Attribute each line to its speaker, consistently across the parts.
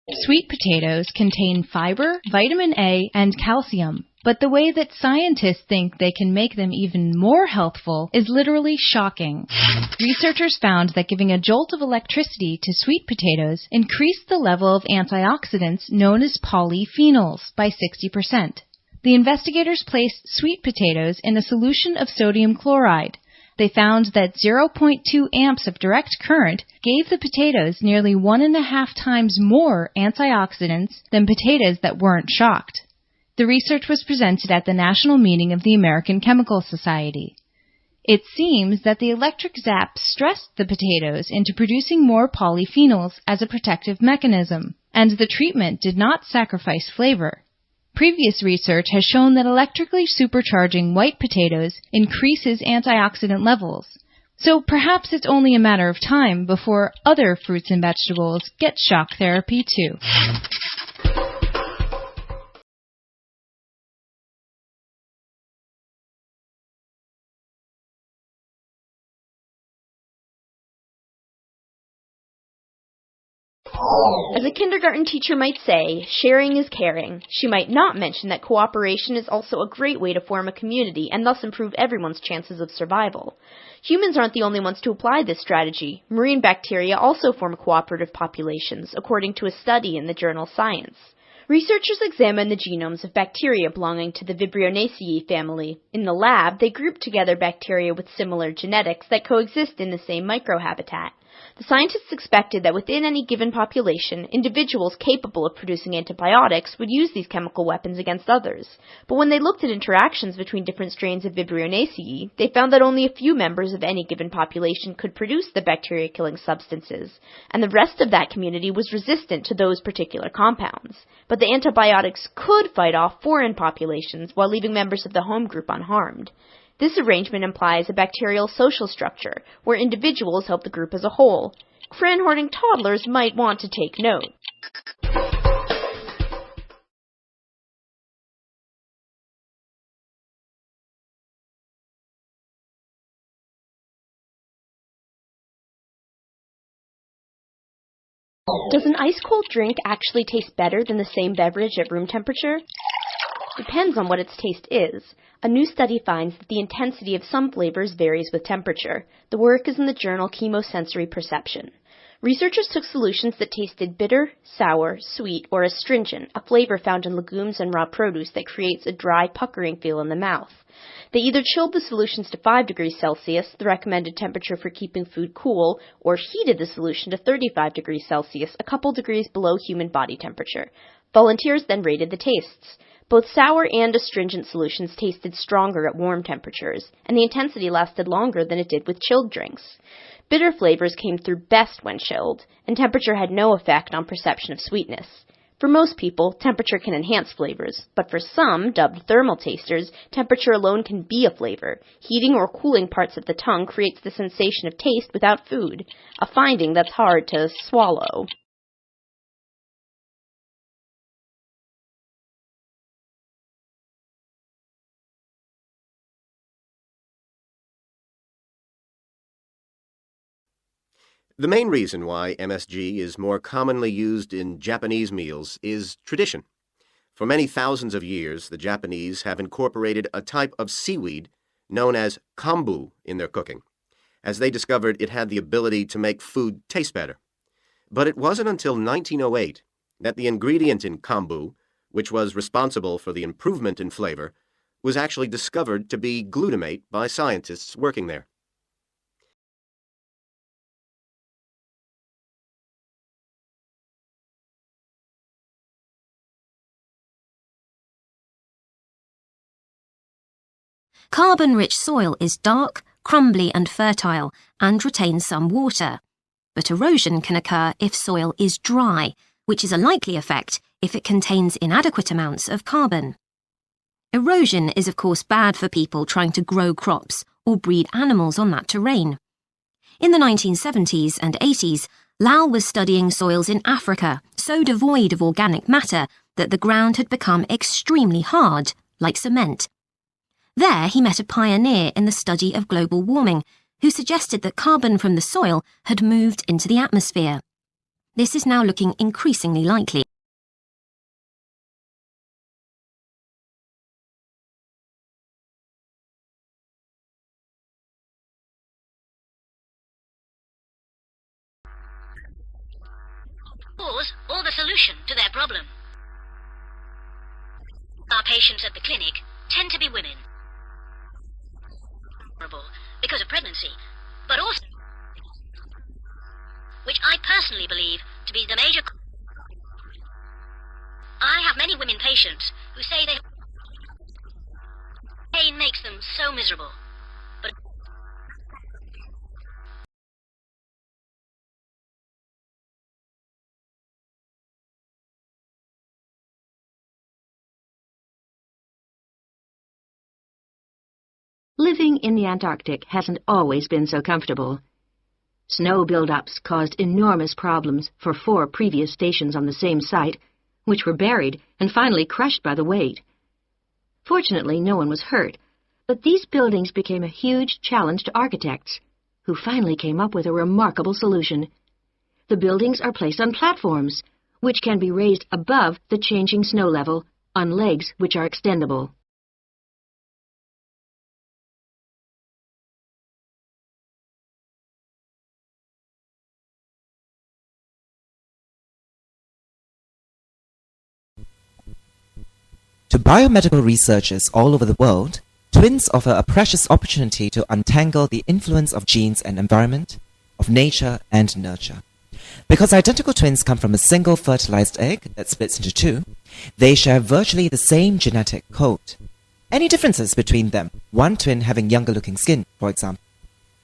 Speaker 1: Sweet potatoes contain fiber, vitamin A, and calcium. But the way that scientists think they can make them even more healthful is literally shocking. Researchers found that giving a jolt of electricity to sweet potatoes increased the level of antioxidants known as polyphenols by 60%. The investigators placed sweet potatoes in a solution of sodium chloride. They found that 0.2 amps of direct current gave the potatoes nearly 1.5 times more antioxidants than potatoes that weren't shocked. The research was presented at the national meeting of the American Chemical Society. It seems that the electric zap stressed the potatoes into producing more polyphenols as a protective mechanism, and the treatment did not sacrifice flavor. Previous research has shown that electrically supercharging white potatoes increases antioxidant levels, so perhaps it's only a matter of time before other fruits and vegetables get shock therapy too.
Speaker 2: As a kindergarten teacher might say, sharing is caring. She might not mention that cooperation is also a great way to form a community and thus improve everyone's chances of survival. Humans aren't the only ones to apply this strategy. Marine bacteria also form cooperative populations, according to a study in the journal Science. Researchers examined the genomes of bacteria belonging to the Vibrionaceae family. In the lab, they grouped together bacteria with similar genetics that coexist in the same microhabitat. The scientists expected that within any given population, individuals capable of producing antibiotics would use these chemical weapons against others. But when they looked at interactions between different strains of Vibrionaceae, they found that only a few members of any given population could produce the bacteria-killing substances, and the rest of that community was resistant to those particular compounds. But the antibiotics could fight off foreign populations while leaving members of the home group unharmed. This arrangement implies a bacterial social structure, where individuals help the group as a whole. Cran-hoarding toddlers might want to take note. Does an ice-cold drink actually taste better than the same beverage at room temperature? Depends on what its taste is. A new study finds that the intensity of some flavors varies with temperature. The work is in the journal Chemosensory Perception. Researchers took solutions that tasted bitter, sour, sweet, or astringent, a flavor found in legumes and raw produce that creates a dry, puckering feel in the mouth. They either chilled the solutions to 5 degrees Celsius, the recommended temperature for keeping food cool, or heated the solution to 35 degrees Celsius, a couple degrees below human body temperature. Volunteers then rated the tastes. Both sour and astringent solutions tasted stronger at warm temperatures, and the intensity lasted longer than it did with chilled drinks. Bitter flavors came through best when chilled, and temperature had no effect on perception of sweetness. For most people, temperature can enhance flavors, but for some, dubbed thermal tasters, temperature alone can be a flavor. Heating or cooling parts of the tongue creates the sensation of taste without food, a finding that's hard to swallow.
Speaker 3: The main reason why MSG is more commonly used in Japanese meals is tradition. For many thousands of years, the Japanese have incorporated a type of seaweed known as kombu in their cooking, as they discovered it had the ability to make food taste better. But it wasn't until 1908 that the ingredient in kombu, which was responsible for the improvement in flavor, was actually discovered to be glutamate by scientists working there.
Speaker 4: Carbon-rich soil is dark, crumbly and fertile and retains some water. But erosion can occur if soil is dry, which is a likely effect if it contains inadequate amounts of carbon. Erosion is of course bad for people trying to grow crops or breed animals on that terrain. In the 1970s and 80s, Lau was studying soils in Africa so devoid of organic matter that the ground had become extremely hard, like cement. There he met a pioneer in the study of global warming, who suggested that carbon from the soil had moved into the atmosphere. This is now looking increasingly likely.
Speaker 5: Or the solution to their problem. Our patients at the clinic tend to be women. Because of pregnancy, but also, which I personally believe to be the major. I have many women patients who say they pain makes them so miserable. But
Speaker 6: living in the Antarctic hasn't always been so comfortable. Snow buildups caused enormous problems for 4 previous stations on the same site, which were buried and finally crushed by the weight. Fortunately, no one was hurt, but these buildings became a huge challenge to architects, who finally came up with a remarkable solution. The buildings are placed on platforms, which can be raised above the changing snow level on legs which are extendable.
Speaker 7: To biomedical researchers all over the world, twins offer a precious opportunity to untangle the influence of genes and environment, of nature and nurture. Because identical twins come from a single fertilized egg that splits into 2, they share virtually the same genetic code. Any differences between them, one twin having younger-looking skin, for example,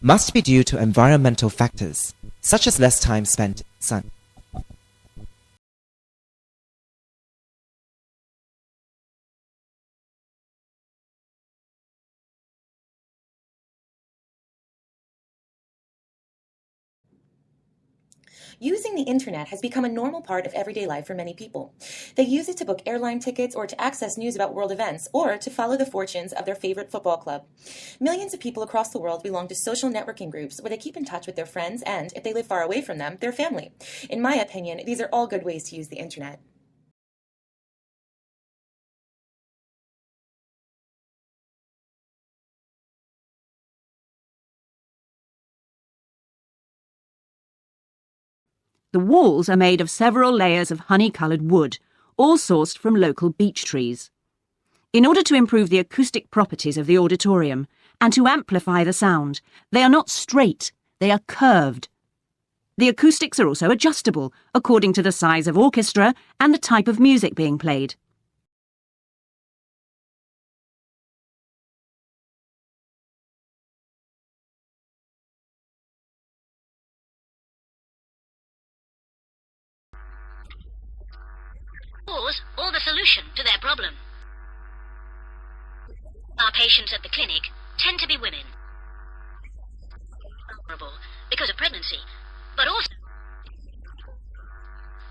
Speaker 7: must be due to environmental factors, such as less time spent in the sun.
Speaker 8: Using the internet has become a normal part of everyday life for many people. They use it to book airline tickets or to access news about world events or to follow the fortunes of their favorite football club. Millions of people across the world belong to social networking groups where they keep in touch with their friends and, if they live far away from them, their family. In my opinion, these are all good ways to use the internet.
Speaker 9: The walls are made of several layers of honey-coloured wood, all sourced from local beech trees. In order to improve the acoustic properties of the auditorium and to amplify the sound, they are not straight, they are curved. The acoustics are also adjustable according to the size of orchestra and the type of music being played.
Speaker 5: Or the solution to their problem. Our patients at the clinic tend to be women. Because of pregnancy, but also,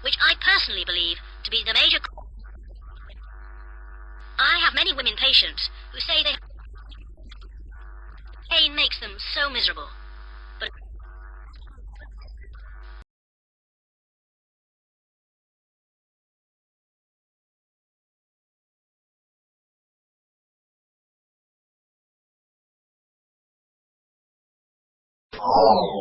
Speaker 5: which I personally believe to be the major. I have many women patients who say they pain makes them so miserable. But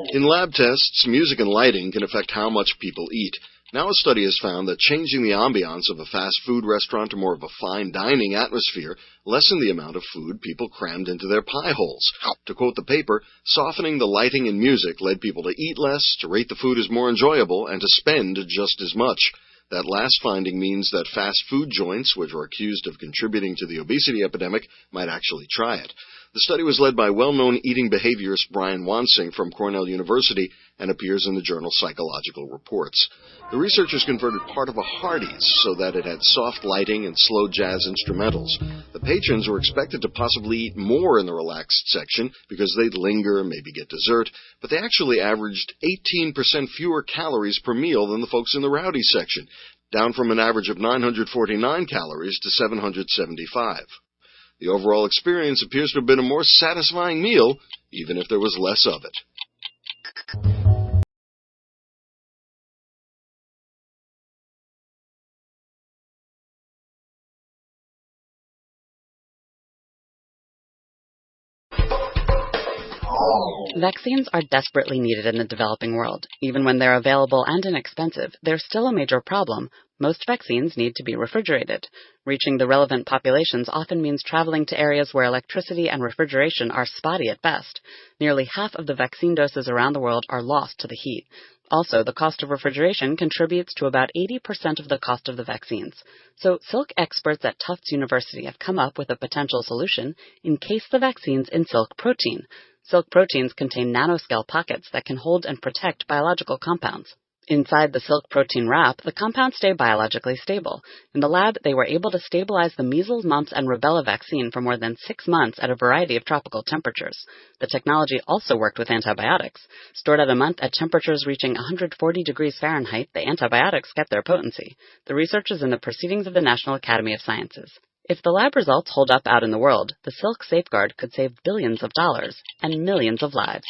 Speaker 10: in lab tests, music and lighting can affect how much people eat. Now a study has found that changing the ambiance of a fast food restaurant to more of a fine dining atmosphere lessened the amount of food people crammed into their pie holes. To quote the paper, softening the lighting and music led people to eat less, to rate the food as more enjoyable, and to spend just as much. That last finding means that fast food joints, which are accused of contributing to the obesity epidemic, might actually try it. The study was led by well-known eating behaviorist Brian Wansing from Cornell University and appears in the journal Psychological Reports. The researchers converted part of a Hardee's so that it had soft lighting and slow jazz instrumentals. The patrons were expected to possibly eat more in the relaxed section because they'd linger, maybe get dessert, but they actually averaged 18% fewer calories per meal than the folks in the rowdy section, down from an average of 949 calories to 775. The overall experience appears to have been a more satisfying meal, even if there was less of it.
Speaker 11: Vaccines are desperately needed in the developing world. Even when they're available and inexpensive, there's still a major problem. Most vaccines need to be refrigerated. Reaching the relevant populations often means traveling to areas where electricity and refrigeration are spotty at best. Nearly half of the vaccine doses around the world are lost to the heat. Also, the cost of refrigeration contributes to about 80% of the cost of the vaccines. So, silk experts at Tufts University have come up with a potential solution: encase the vaccines in silk protein. Silk proteins contain nanoscale pockets that can hold and protect biological compounds. Inside the silk protein wrap, the compounds stay biologically stable. In the lab, they were able to stabilize the measles, mumps, and rubella vaccine for more than 6 months at a variety of tropical temperatures. The technology also worked with antibiotics. Stored at a month at temperatures reaching 140 degrees Fahrenheit, the antibiotics kept their potency. The research is in the Proceedings of the National Academy of Sciences. If the lab results hold up out in the world, the silk safeguard could save billions of dollars and millions of lives.